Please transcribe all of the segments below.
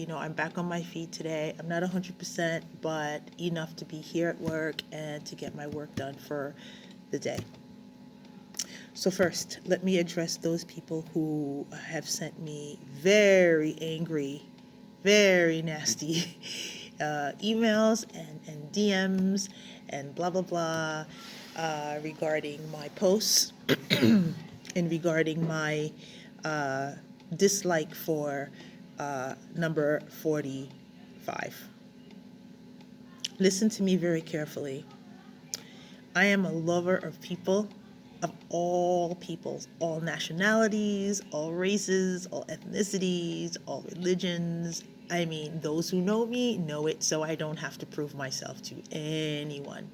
I'm back on my feet today. I'm not 100%, but enough to be here at work and to get my work done for the day. So first, let me address those people who have sent me very angry, very nasty emails and DMs and blah, blah, blah regarding my posts and regarding my dislike for number 45. Listen to me very carefully. I am a lover of people, of all peoples, all nationalities, all races, all ethnicities, all religions. I mean, those who know me know it, so I don't have to prove myself to anyone.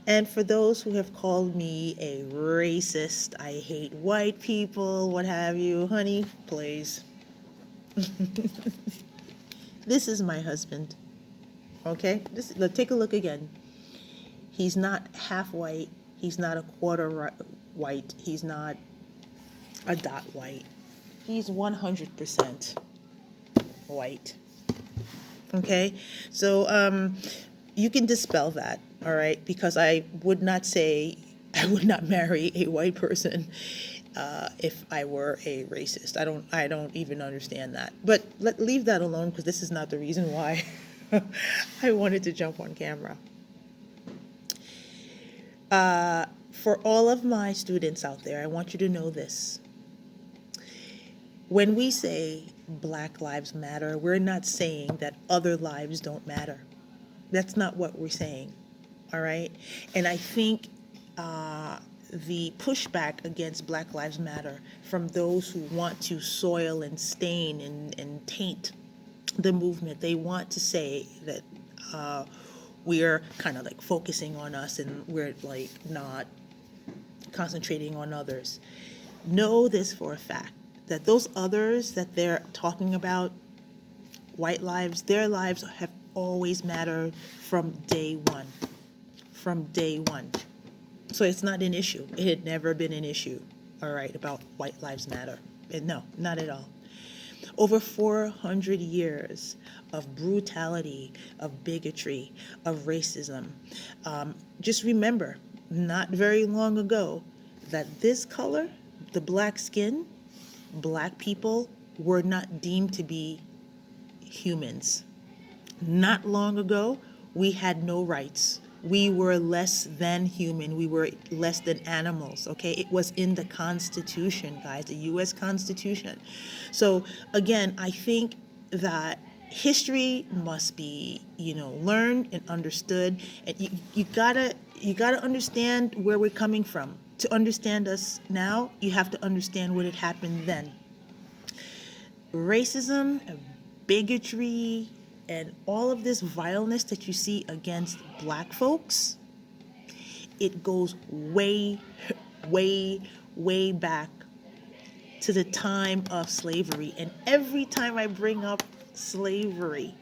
And for those who have called me a racist, I hate white people, what have you, honey, please. This is my husband, okay? Take a look again. He's not half white. He's not a quarter white. He's not a dot white. He's 100% white. Okay? So you can dispel that, all right? Because I would not marry a white person if I were a racist. I don't even understand that. But leave that alone, because this is not the reason why I wanted to jump on camera. For all of my students out there, I want you to know this. When we say Black Lives Matter, we're not saying that other lives don't matter. That's not what we're saying, all right? And I think the pushback against Black Lives Matter from those who want to soil and stain and taint the movement, they want to say that we're kind of like focusing on us and we're like not concentrating on others. Know this for a fact, that those others that they're talking about, white lives, their lives have always mattered from day one. From day one. So it's not an issue. It had never been an issue, all right, about white lives matter. No, not at all. Over 400 years of brutality, of bigotry, of racism. Just remember, not very long ago, that this color, the black skin, black people were not deemed to be humans. Not long ago, we had no rights. We were less than human. We were less than animals, okay? It was in the Constitution, guys, the U.S. Constitution. So, again, I think that history must be, learned and understood. And you gotta understand where we're coming from. To understand us now, you have to understand what had happened then. Racism, bigotry, and all of this vileness that you see against black folks, it goes way, way, way back to the time of slavery. And every time I bring up slavery,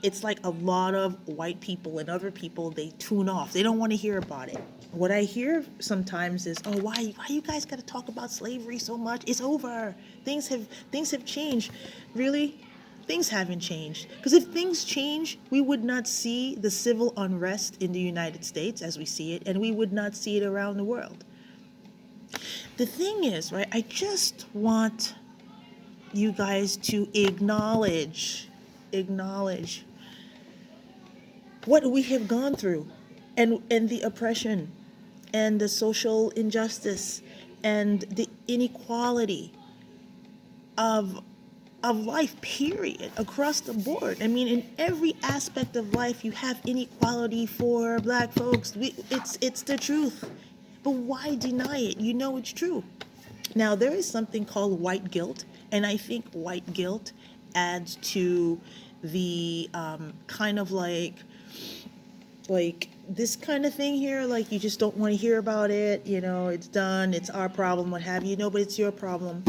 it's like a lot of white people and other people, they tune off. They don't want to hear about it. What I hear sometimes is, oh, why you guys got to talk about slavery so much? It's over. Things have changed. Really? Things haven't changed. Because if things change, we would not see the civil unrest in the United States as we see it, and we would not see it around the world. The thing is, right, I just want you guys to acknowledge what we have gone through and the oppression and the social injustice and the inequality of life, period, across the board. I mean, in every aspect of life, you have inequality for black folks. It's the truth. But why deny it? You know it's true. Now, there is something called white guilt, and I think white guilt adds to the kind of like this kind of thing here, like you just don't want to hear about it, it's done, it's our problem, what have you. No, but it's your problem.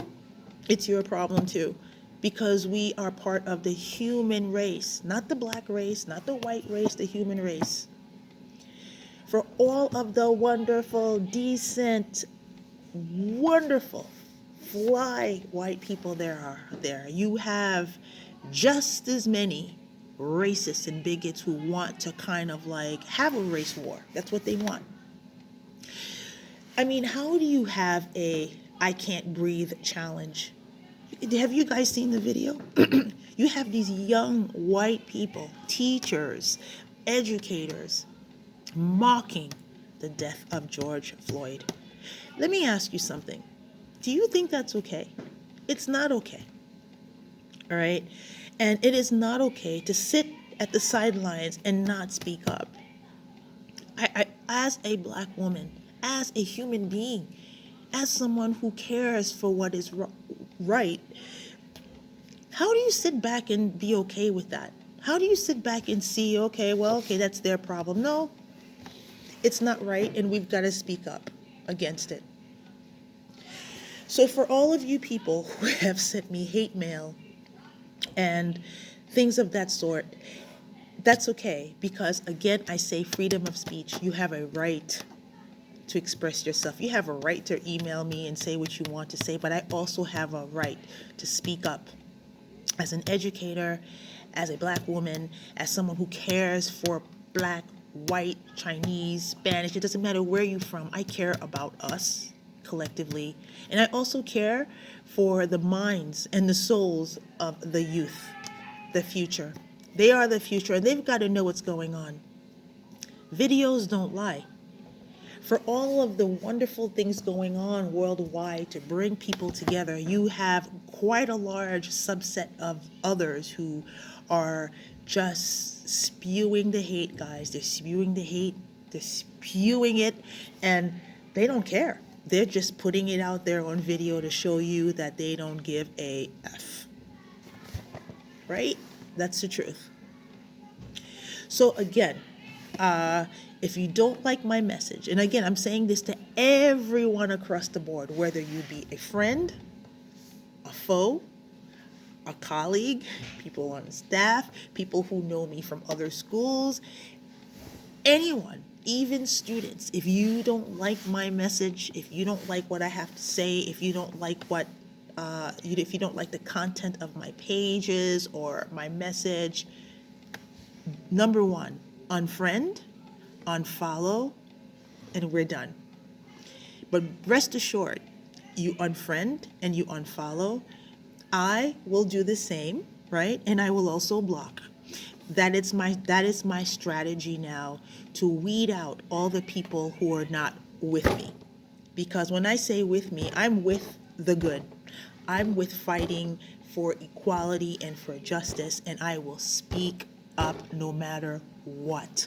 It's your problem too. Because we are part of the human race, not the black race, not the white race, the human race. For all of the wonderful, decent, wonderful, fly white people there, you have just as many racists and bigots who want to kind of like have a race war. That's what they want. I mean, how do you have a I can't breathe challenge? Have you guys seen the video? You have these young white people, teachers, educators, mocking the death of George Floyd. Let me ask you something. Do you think that's okay? It's not okay. All right? And it is not okay to sit at the sidelines and not speak up. As a black woman, as a human being, as someone who cares for what is right, how do you sit back and be okay with that? How do you sit back and see, okay, that's their problem? No, it's not right, and we've got to speak up against it. So for all of you people who have sent me hate mail and things of that sort, that's okay, because again, I say freedom of speech. You have a right to express yourself. You have a right to email me and say what you want to say, but I also have a right to speak up. As an educator, as a black woman, as someone who cares for black, white, Chinese, Spanish, it doesn't matter where you're from, I care about us collectively. And I also care for the minds and the souls of the youth, the future. They are the future, and they've got to know what's going on. Videos don't lie. For all of the wonderful things going on worldwide to bring people together, you have quite a large subset of others who are just spewing the hate, guys. They're spewing the hate, they're spewing it, and they don't care. They're just putting it out there on video to show you that they don't give a F. Right? That's the truth. So again, if you don't like my message, and again, I'm saying this to everyone across the board, whether you be a friend, a foe, a colleague, people on staff, people who know me from other schools, anyone, even students, if you don't like my message, if you don't like what I have to say, if you don't like if you don't like the content of my pages or my message, number one, unfriend, unfollow, and we're done. But rest assured, you unfriend and you unfollow, I will do the same, right? And I will also block. That is my strategy now, to weed out all the people who are not with me. Because when I say with me, I'm with the good. I'm with fighting for equality and for justice, and I will speak up no matter what.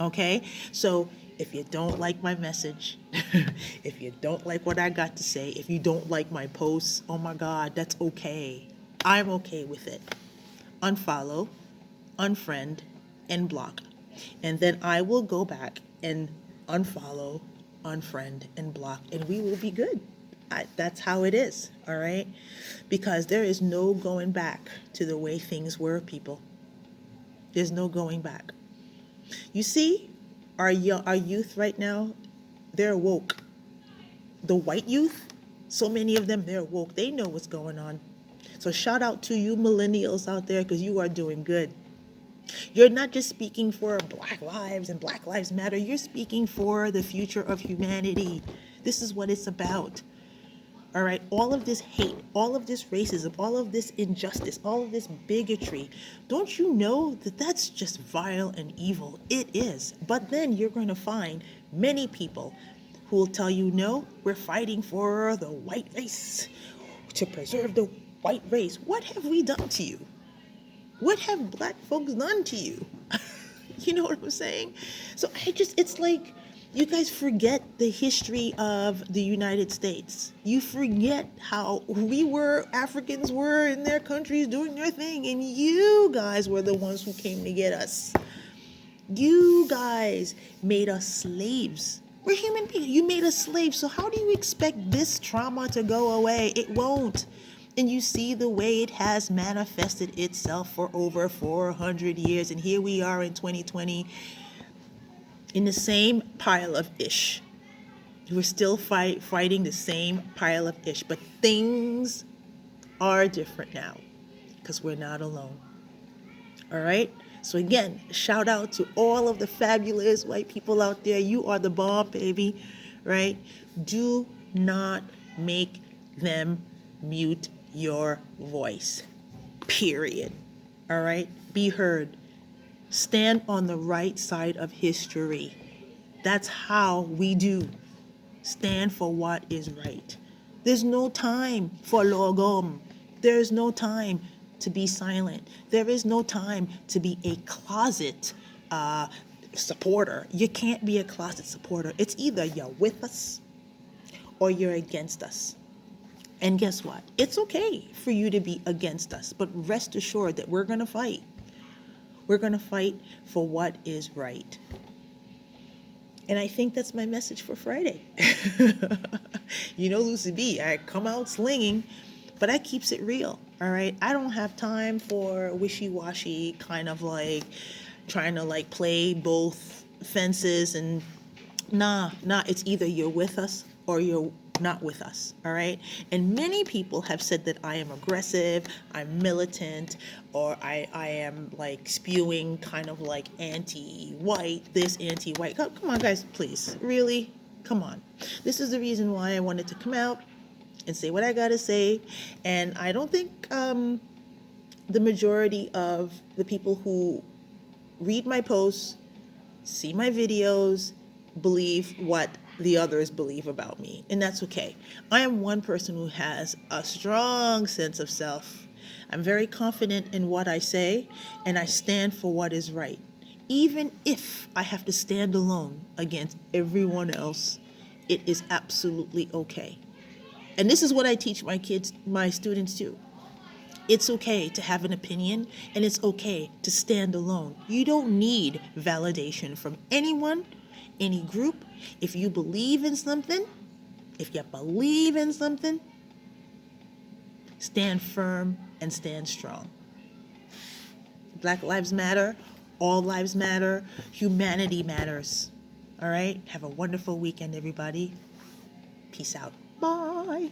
Okay? So if you don't like my message, if you don't like what I got to say, if you don't like my posts, oh my God, that's okay. I'm okay with it. Unfollow, unfriend, and block. And then I will go back and unfollow, unfriend, and block, and we will be good. That's how it is, all right? Because there is no going back to the way things were, people. There's no going back. You see, our youth right now, they're woke. The white youth, so many of them, they're woke. They know what's going on. So shout out to you millennials out there, because you are doing good. You're not just speaking for Black lives and Black Lives Matter. You're speaking for the future of humanity. This is what it's about. All right, all of this hate, all of this racism, all of this injustice, all of this bigotry, don't you know that that's just vile and evil? It is. But then you're going to find many people who will tell you, no, we're fighting for the white race, to preserve the white race. What have we done to you? What have Black folks done to you? You know what I'm saying? So it's like, you guys forget the history of the United States. You forget how Africans were in their countries doing their thing, and you guys were the ones who came to get us. You guys made us slaves. We're human beings. You made us slaves. So how do you expect this trauma to go away? It won't. And you see the way it has manifested itself for over 400 years. And here we are in 2020 in the same pile of ish. We're still fighting the same pile of ish. But things are different now. because we're not alone. All right? So again, shout out to all of the fabulous white people out there. You are the bomb, baby, right? Do not make them mute your voice, period. All right? Be heard. Stand on the right side of history. That's how we do. Stand for what is right. There's no time for logom. There is no time to be silent. There is no time to be a closet supporter. You can't be a closet supporter. It's either you're with us or you're against us. And guess what? It's okay for you to be against us, but rest assured that we're going to fight. We're going to fight for what is right. And I think that's my message for Friday. You know, Lucy B, I come out slinging, but I keeps it real, all right? I don't have time for wishy-washy kind of like trying to like play both fences and nah, it's either you're with us or you're not with us, all right? And many people have said that I am aggressive, I'm militant, or I am like spewing kind of like anti-white, this anti-white. Come on, guys, please, really? Come on. This is the reason why I wanted to come out and say what I gotta say. And I don't think the majority of the people who read my posts, see my videos, believe what the others believe about me, and that's okay. I am one person who has a strong sense of self. I'm very confident in what I say, and I stand for what is right. Even if I have to stand alone against everyone else, it is absolutely okay. And this is what I teach my kids, my students too. It's okay to have an opinion, and it's okay to stand alone. You don't need validation from anyone, any group. If you believe in something, stand firm and stand strong. Black lives matter. All lives matter. Humanity matters. All right? Have a wonderful weekend, everybody. Peace out. Bye.